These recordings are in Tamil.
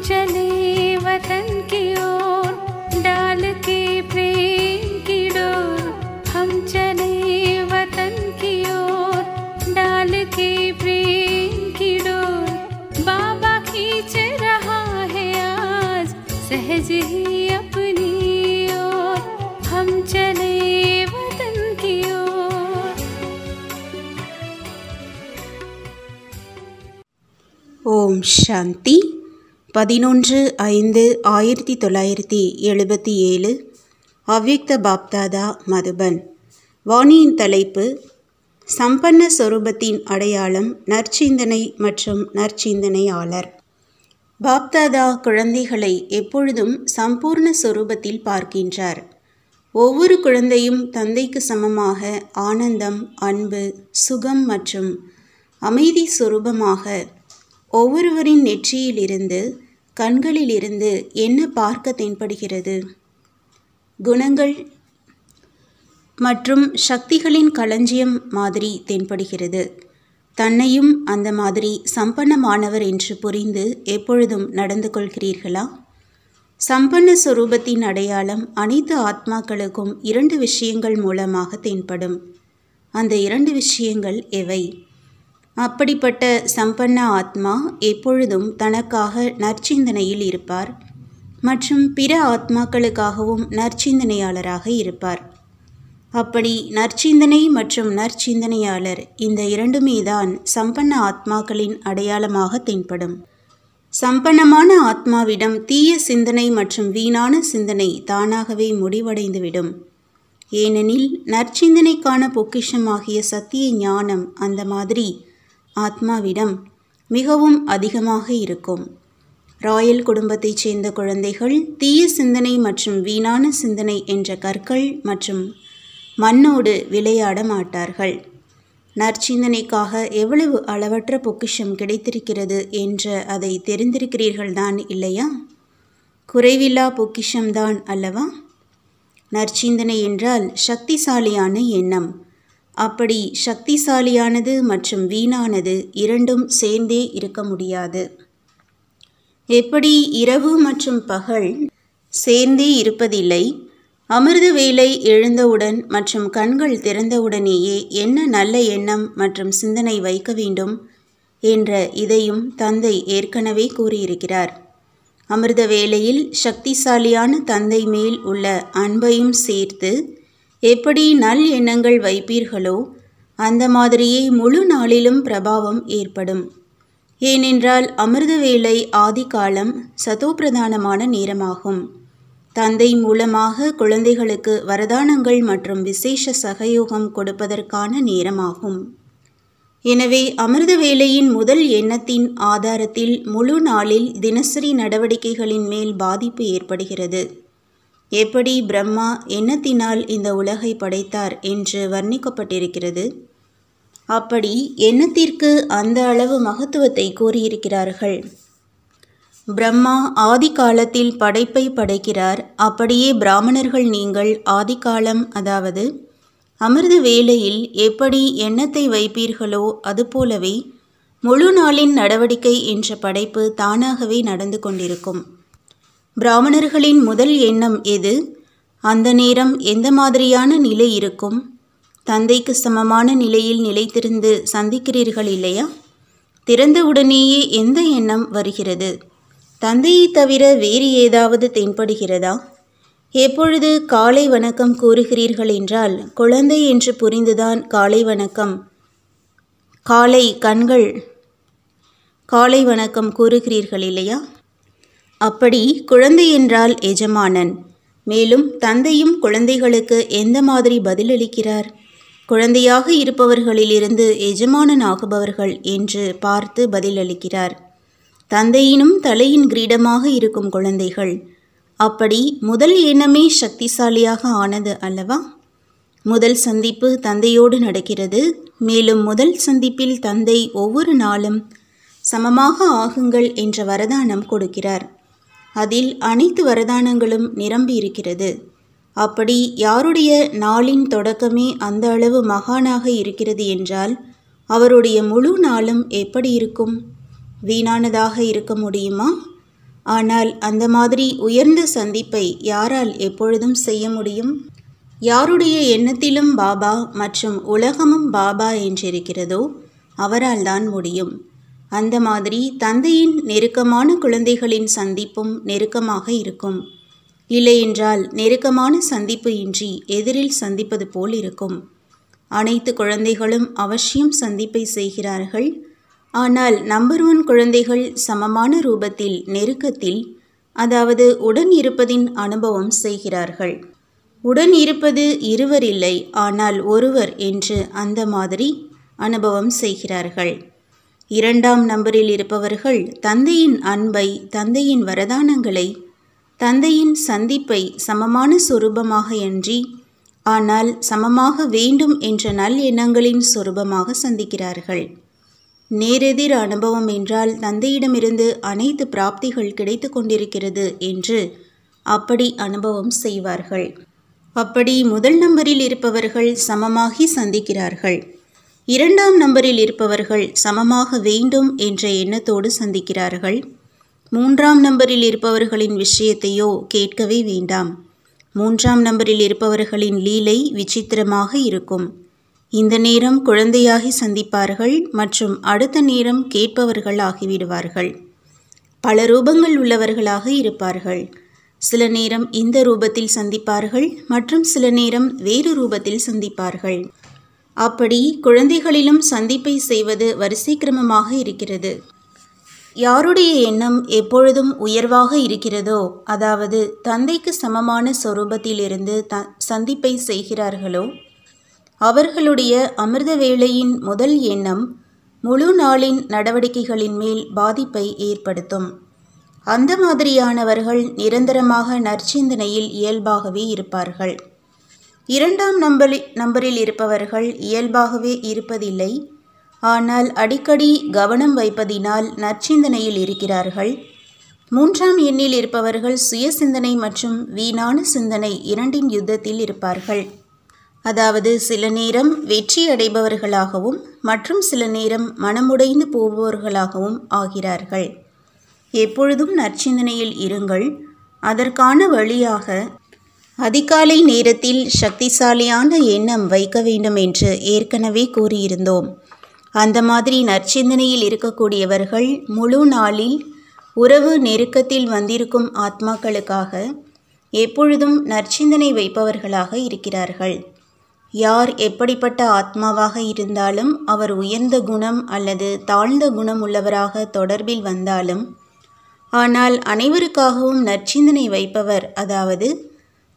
चले वतन की ओर डाल के प्रेम की डोर, हम चले वतन की ओर डाल के प्रेम की डोर, बाबा खींच रहा है आज सहज ही अपनी ओर, हम चले वतन की ओर। ஓம் சாந்தி 11/5/1977 அவ்யக்த பாப்தாதா மதுபன். வாணியின் தலைப்பு சம்பன்ன சொரூபத்தின் அடையாளம், நற்சிந்தனை மற்றும் நற்சிந்தனையாளர். பாப்தாதா குழந்தைகளை எப்பொழுதும் சம்பூர்ண சொரூபத்தில் பார்க்கின்றார். ஒவ்வொரு குழந்தையும் தந்தைக்கு சமமாக ஆனந்தம், அன்பு, சுகம் மற்றும் அமைதி சொரூபமாக ஒவ்வொருவரின் நெற்றியிலிருந்து கண்களிலிருந்து என்ன பார்க்க தென்படுகிறது? குணங்கள் மற்றும் சக்திகளின் களஞ்சியம் மாதிரி தென்படுகிறது. தன்னையும் அந்த மாதிரி சம்பன்னமானவர் என்று புரிந்து எப்பொழுதும் நடந்து கொள்கிறீர்களா? சம்பன்ன சொரூபத்தின் அடையாளம் அனைத்து ஆத்மாக்களுக்கும் 2 விஷயங்கள் மூலமாக தென்படும். அந்த 2 விஷயங்கள் எவை? அப்படிப்பட்ட சம்பன்ன ஆத்மா எப்பொழுதும் தனக்காக நற்சிந்தனையில் இருப்பார் மற்றும் பிற ஆத்மாக்களுக்காகவும் நற்சிந்தனையாளராக இருப்பார். அப்படி நற்சிந்தனை மற்றும் நற்சிந்தனையாளர் இந்த 2மே தான் சம்பன்ன ஆத்மாக்களின் அடையாளமாக தென்படும். சம்பன்னமான ஆத்மாவிடம் தீய சிந்தனை மற்றும் வீணான சிந்தனை தானாகவே முடிவடைந்துவிடும். ஏனெனில் நற்சிந்தனைக்கான பொக்கிஷமாகிய சத்திய ஞானம் அந்த மாதிரி ஆத்மாவிடம் மிகவும் அதிகமாக இருக்கும். ராயல் குடும்பத்தைச் சேர்ந்த குழந்தைகள் தீய சிந்தனை மற்றும் வீணான சிந்தனை என்ற கற்கள் மற்றும் மண்ணோடு விளையாட மாட்டார்கள். நற்சிந்தனைக்காக எவ்வளவு அளவற்ற பொக்கிஷம் கிடைத்திருக்கிறது என்று அதை தெரிந்திருக்கிறீர்கள்தான் இல்லையா? குறைவில்லா பொக்கிஷம்தான் அல்லவா? நற்சிந்தனை என்றால் சக்திசாலியான எண்ணம். அப்படி சக்திசாலியானது மற்றும் வீணானது 2ம் சேர்ந்தே இருக்க முடியாது. எப்படி இரவு மற்றும் பகல் சேர்ந்தே இருப்பதில்லை, அமிர்த வேளை எழுந்தவுடன் மற்றும் கண்கள் திறந்தவுடனேயே என்ன நல்ல எண்ணம் மற்றும் சிந்தனை வைக்க வேண்டும் என்ற இதையும் தந்தை ஏற்கனவே கூறியிருக்கிறார். அமிர்த வேளையில் சக்திசாலியான தந்தை மேல் உள்ள அன்பையும் சேர்த்து எப்படி நல் எண்ணங்கள் வைப்பீர்களோ அந்த மாதிரியே முழு நாளிலும் பிரபாவம் ஏற்படும். ஏனென்றால் அமிர்த வேளை ஆதி காலம் சதோப்பிரதானமான நேரமாகும். தந்தை மூலமாக குழந்தைகளுக்கு வரதானங்கள் மற்றும் விசேஷ சகயோகம் கொடுப்பதற்கான நேரமாகும். எனவே அமிர்த வேளையின் முதல் எண்ணத்தின் ஆதாரத்தில் முழு நாளில் தினசரி நடவடிக்கைகளின் மேல் பாதிப்பு ஏற்படுகிறது. எப்படி பிரம்மா எண்ணத்தினால் இந்த உலகை படைத்தார் என்று வர்ணிக்கப்பட்டிருக்கிறது, அப்படி எண்ணத்திற்கு அந்த அளவு மகத்துவத்தை கூறியிருக்கிறார்கள். பிரம்மா ஆதி காலத்தில் படைப்பை படைக்கிறார். அப்படியே பிராமணர்கள் நீங்கள் ஆதிகாலம், அதாவது அமிர்த வேளையில் எப்படி எண்ணத்தை வைப்பீர்களோ அதுபோலவே முழு நாளின் நடவடிக்கை என்ற படைப்பு தானாகவே நடந்து கொண்டிருக்கும். பிராமணர்களின் முதல் எண்ணம் எது? அந்த நேரம் எந்த மாதிரியான நிலை இருக்கும்? தந்தைக்கு சமமான நிலையில் நிலைத்திருந்து சந்திக்கிறீர்கள் இல்லையா? திறந்தவுடனேயே எந்த எண்ணம் வருகிறது? தந்தையை தவிர வேறு ஏதாவது தென்படுகிறதா? எப்பொழுது காலை வணக்கம் கூறுகிறீர்கள் என்றால் குழந்தை என்று புரிந்துதான் காலை வணக்கம், காலை வணக்கம் கூறுகிறீர்கள் இல்லையா? அப்படி குழந்தை என்றால் எஜமானன். மேலும் தந்தையும் குழந்தைகளுக்கு எந்த மாதிரி பதிலளிக்கிறார்? குழந்தையாக இருப்பவர்களிலிருந்து எஜமானன் ஆகுபவர்கள் என்று பார்த்து பதிலளிக்கிறார். தந்தையினும் தலையின் கிரீடமாக இருக்கும் குழந்தைகள் அப்படி முதல் எண்ணமே சக்திசாலியாக ஆனது அல்லவா? முதல் சந்திப்பு தந்தையோடு நடக்கிறது. மேலும் முதல் சந்திப்பில் தந்தை ஒவ்வொரு நாளும் சமமாக ஆகுங்கள் என்ற வரதானம் கொடுக்கிறார். அதில் அனைத்து வரதானங்களும் நிரம்பி இருக்கிறது. அப்படி யாருடைய நாளின் தொடக்கமே அந்த அளவு மகானாக இருக்கிறது என்றால் அவருடைய முழு நாளும் எப்படி இருக்கும்? வீணானதாக இருக்க முடியுமா? ஆனால் அந்த மாதிரி உயர்ந்த சந்திப்பை யாரால் எப்பொழுதும் செய்ய முடியும்? யாருடைய எண்ணத்திலும் பாபா மற்றும் உலகமும் பாபா என்றிருக்கிறதோ அவரால் தான் முடியும். அந்த மாதிரி தந்தையின் நெருக்கமான குழந்தைகளின் சந்திப்பும் நெருக்கமாக இருக்கும். இல்லையென்றால் நெருக்கமான சந்திப்பு இன்றி எதிரில் சந்திப்பது போல் இருக்கும். அனைத்து குழந்தைகளும் அவசியம் சந்திப்பை செய்கிறார்கள். ஆனால் நம்பர் 1 குழந்தைகள் சமமான ரூபத்தில் நெருக்கத்தில், அதாவது உடன் இருப்பதின் அனுபவம் செய்கிறார்கள். உடன் இருப்பது இருவர் இல்லை, ஆனால் ஒருவர் என்று அந்த மாதிரி அனுபவம் செய்கிறார்கள். 2ஆம் நம்பரில் இருப்பவர்கள் தந்தையின் அன்பை, தந்தையின் வரதானங்களை, தந்தையின் சந்திப்பை சமமான சொரூபமாக அன்றி ஆனால் சமமாக வேண்டும் என்ற நல் எண்ணங்களின் சொரூபமாக சந்திக்கிறார்கள். நேரெதிர் அனுபவம் என்றால் தந்தையிடமிருந்து அனைத்து பிராப்திகள் கிடைத்து கொண்டிருக்கிறது என்று அப்படி அனுபவம் செய்வார்கள். அப்படி முதல் நம்பரில் இருப்பவர்கள் சமமாகி சந்திக்கிறார்கள். 2ஆம் நம்பரில் இருப்பவர்கள் சமமாக வேண்டும் என்ற எண்ணத்தோடு சந்திக்கிறார்கள். 3ஆம் நம்பரில் இருப்பவர்களின் விஷயத்தையோ கேட்கவே வேண்டாம். 3ஆம் நம்பரில் இருப்பவர்களின் லீலை விசித்திரமாக இருக்கும். இந்த நேரம் குழந்தையாகி சந்திப்பார்கள் மற்றும் அடுத்த நேரம் கேட்பவர்கள் ஆகிவிடுவார்கள். பல ரூபங்கள் உள்ளவர்களாக இருப்பார்கள். சில நேரம் இந்த ரூபத்தில் சந்திப்பார்கள் மற்றும் சில நேரம் வேறு ரூபத்தில் சந்திப்பார்கள். அப்படி குழந்தைகளிலும் சந்திப்பை செய்வது வரிசை கிரமமாக இருக்கிறது. யாருடைய எண்ணம் எப்பொழுதும் உயர்வாக இருக்கிறதோ, அதாவது தந்தைக்கு சமமான சொரூபத்திலிருந்து சந்திப்பை செய்கிறார்களோ, அவர்களுடைய அமிர்த வேளையின் முதல் எண்ணம் முழு நாளின் நடவடிக்கைகளின் மேல் பாதிப்பை ஏற்படுத்தும். அந்த மாதிரியானவர்கள் நிரந்தரமாக நற்சிந்தனையில் இயல்பாகவே இருப்பார்கள். 2ஆம் நம்பரில் இருப்பவர்கள் இயல்பாகவே இருப்பதில்லை, ஆனால் அடிக்கடி கவனம் வைப்பதினால் நற்சிந்தனையில் இருக்கிறார்கள். 3ஆம் எண்ணில் இருப்பவர்கள் சுய சிந்தனை மற்றும் வீணான சிந்தனை இரண்டின் யுத்தத்தில் இருப்பார்கள். அதாவது சில நேரம் வெற்றி அடைபவர்களாகவும் மற்றும் சில நேரம் மனமுடைந்து போபவர்களாகவும் ஆகிறார்கள். எப்பொழுதும் நற்சிந்தனையில் இருங்கள். அதற்கான வழியாக அதிகாலை நேரத்தில் சக்திசாலியான எண்ணம் வைக்க வேண்டும் என்று ஏற்கனவே கூறியிருந்தோம். அந்த மாதிரி நற்சிந்தனையில் இருக்கக்கூடியவர்கள் முழு நாளில் உறவு நெருக்கத்தில் வந்திருக்கும் ஆத்மாக்களுக்காக எப்பொழுதும் நற்சிந்தனை வைப்பவர்களாக இருக்கிறார்கள். யார் எப்படிப்பட்ட ஆத்மாவாக இருந்தாலும், அவர் உயர்ந்த குணம் அல்லது தாழ்ந்த குணம் உள்ளவராக தொடர்பில் வந்தாலும், ஆனால் அனைவருக்காகவும் நற்சிந்தனை வைப்பவர், அதாவது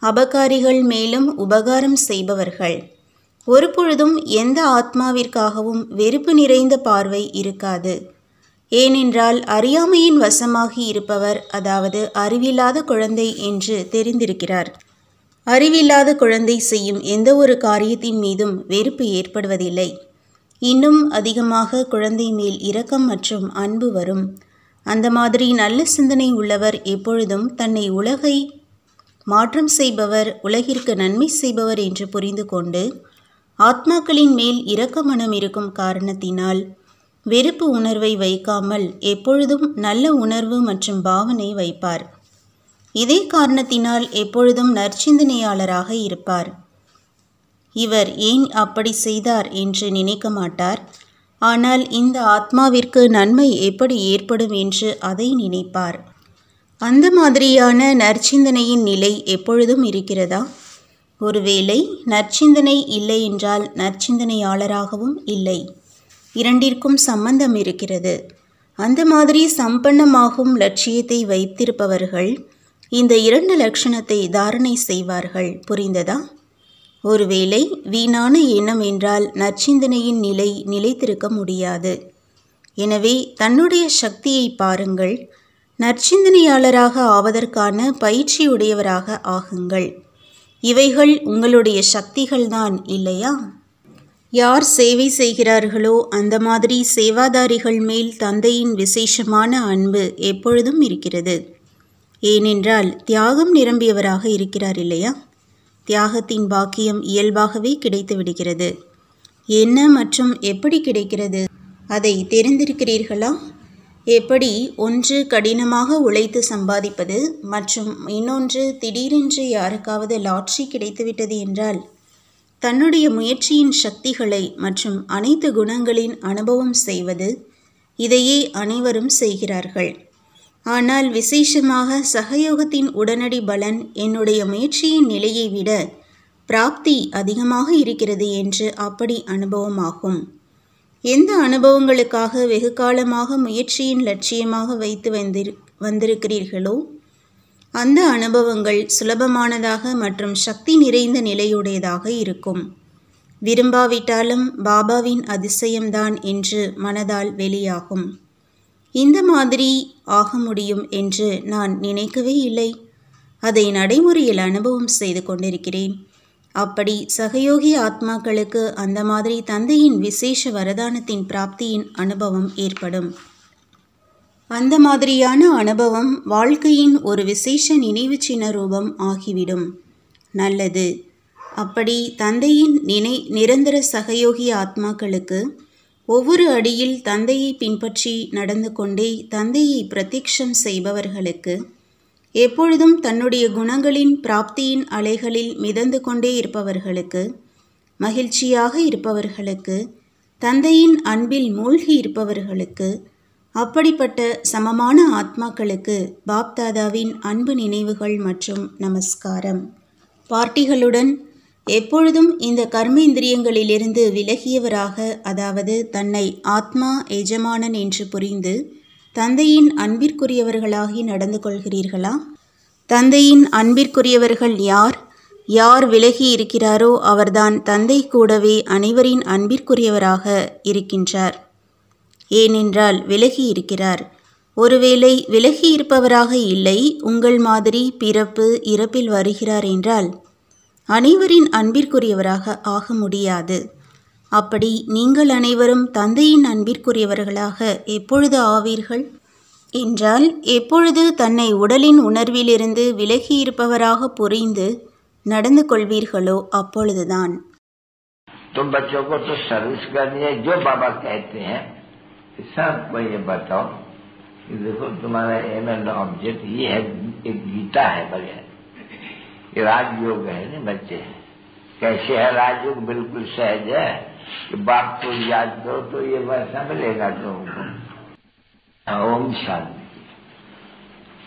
அபகாரிகள் மேலும் உபகாரம் செய்பவர்கள். ஒருபொழுதும் எந்த ஆத்மாவிற்காகவும் வெறுப்பு நிறைந்த பார்வை இருக்காது. ஏனென்றால் அறியாமையின் வசமாகி இருப்பவர், அதாவது அறிவில்லாத குழந்தை என்று தெரிந்திருக்கிறார். அறிவில்லாத குழந்தை செய்யும் எந்த ஒரு காரியத்தின் மீதும் வெறுப்பு ஏற்படுவதில்லை. இன்னும் அதிகமாக குழந்தை மேல் இரக்கம் மற்றும் அன்பு வரும். அந்த மாதிரி நல்ல சிந்தனை உள்ளவர் எப்பொழுதும் தன்னை உலகை மாற்றம் செய்பவர், உலகிற்கு நன்மை செய்பவர் என்று புரிந்து கொண்டு ஆத்மாக்களின் மேல் இரக்க மனம் இருக்கும் காரணத்தினால் வெறுப்பு உணர்வை வைக்காமல் எப்பொழுதும் நல்ல உணர்வு மற்றும் பாவனை வைப்பார். இதே காரணத்தினால் எப்பொழுதும் நற்சிந்தனையாளராக இருப்பார். இவர் ஏன் அப்படி செய்தார் என்று நினைக்க மாட்டார். ஆனால் இந்த ஆத்மாவிற்கு நன்மை எப்படி ஏற்படும் என்று அதை நினைப்பார். அந்த மாதிரியான நற்சிந்தனையின் நிலை எப்பொழுதும் இருக்கிறதா? ஒருவேளை நற்சிந்தனை இல்லை என்றால் நற்சிந்தனையாளராகவும் இல்லை. இரண்டிற்கும் சம்பந்தம் இருக்கிறது. அந்த மாதிரி சம்பன்னமாகும் லட்சியத்தை வைத்திருப்பவர்கள் இந்த 2 லட்சணத்தை தாரணை செய்வார்கள். புரிந்ததா? ஒருவேளை வீணான எண்ணம் என்றால் நற்சிந்தனையின் நிலை நிலைத்திருக்க முடியாது. எனவே தன்னுடைய சக்தியை பாருங்கள். நற்சிந்தனையாளராக ஆவதற்கான பயிற்சியுடையவராக ஆகுங்கள். இவைகள் உங்களுடைய சக்திகள்தான் இல்லையா? யார் சேவை செய்கிறார்களோ அந்த மாதிரி சேவாதாரிகள் மேல் தந்தையின் விசேஷமான அன்பு எப்பொழுதும் இருக்கிறது. ஏனென்றால் தியாகம் நிரம்பியவராக இருக்கிறார் இல்லையா? தியாகத்தின் பாக்கியம் இயல்பாகவே கிடைத்து விடுகிறது. என்ன மற்றும் எப்படி கிடைக்கிறது அதை தெரிந்திருக்கிறீர்களா? எப்படி ஒன்று கடினமாக உழைத்து சம்பாதிப்பது மற்றும் இன்னொன்று திடீரென்று யாருக்காவது லாட்ரி கிடைத்துவிட்டது என்றால் தன்னுடைய முயற்சியின் சக்திகளை மற்றும் அனைத்து குணங்களின் அனுபவம் செய்வது, இதையே அனைவரும் செய்கிறார்கள். ஆனால் விசேஷமாக சகயோகத்தின் உடனடி பலன் என்னுடைய முயற்சியின் நிலையை விட பிராப்தி அதிகமாக இருக்கிறது என்று அப்படி அனுபவமாகும். எந்த அனுபவங்களுக்காக வெகு காலமாக முயற்சியின் லட்சியமாக வைத்து வந்திருக்கிறீர்களோ அந்த அனுபவங்கள் சுலபமானதாக மற்றும் சக்தி நிறைந்த நிலையுடையதாக இருக்கும். விரும்பாவிட்டாலும் பாபாவின் அதிசயம்தான் என்று மனதால் வெளியாகும். இந்த மாதிரி ஆக முடியும் என்று நான் நினைக்கவே இல்லை. அதை நடைமுறையில் அனுபவம் செய்து கொண்டிருக்கிறேன். அப்படி சகயோகி ஆத்மாக்களுக்கு அந்த மாதிரி தந்தையின் விசேஷ வரதானத்தின் பிராப்தியின் அனுபவம் ஏற்படும். அந்த மாதிரியான அனுபவம் வாழ்க்கையின் ஒரு விசேஷ நினைவு சின்ன ரூபம் ஆகிவிடும். நல்லது. அப்படி தந்தையின் நிரந்தர சகயோகி ஆத்மாக்களுக்கு ஒவ்வொரு அடியில் தந்தையை பின்பற்றி நடந்து கொண்டே தந்தையை பிரத்யக்ஷம் செய்பவர்களுக்கு, எப்பொழுதும் தன்னுடைய குணங்களின் பிராப்தியின் அலைகளில் மிதந்து கொண்டே இருப்பவர்களுக்கு, மகிழ்ச்சியாக இருப்பவர்களுக்கு, தந்தையின் அன்பில் மூழ்கி இருப்பவர்களுக்கு, அப்படிப்பட்ட சமமான ஆத்மாக்களுக்கு பாப்தாதாவின் அன்பு நினைவுகள் மற்றும் நமஸ்காரம். பார்ட்டிகளுடன் எப்பொழுதும் இந்த கர்மேந்திரியங்களிலிருந்து விலகியவராக, அதாவது தன்னை ஆத்மா எஜமானன் என்று புரிந்து தந்தையின் அன்பிற்குரியவர்களாகி நடந்து கொள்கிறீர்களா? தந்தையின் அன்பிற்குரியவர்கள் யார்? யார் விலகி இருக்கிறாரோ அவர்தான் தந்தை கூடவே அனைவரின் அன்பிற்குரியவராக இருக்கின்றார். ஏனென்றால் விலகி இருக்கிறார். ஒருவேளை விலகி இருப்பவராக இல்லை, உங்கள் மாதிரி பிறப்பு இறப்பில் வருகிறார் என்றால் அனைவரின் அன்பிற்குரியவராக ஆக முடியாது. அப்படி நீங்கள் அனைவரும் தந்தையின் அன்பிற்குரியவர்களாக எப்பொழுது ஆவீர்கள் என்றால், எப்பொழுது தன்னை உடலின் உணர்விலிருந்து விலகி இருப்பவராக புரிந்து நடந்து கொள்வீர்களோ அப்பொழுதுதான். तुम बच्चों को तो सर्विस करनी है, जो बाबा कहते हैं सबको ये बताओ कि देखो तुम्हारा एम एंड ऑब्जेक्ट ये है, एक गीता है बढ़िया, ये राजयोग है ना बच्चे। कैसे है राजयोग? बिल्कुल सहज है कि बाप को याद करो तो ये वैसा मिलेगा तुमको। ओम शांति।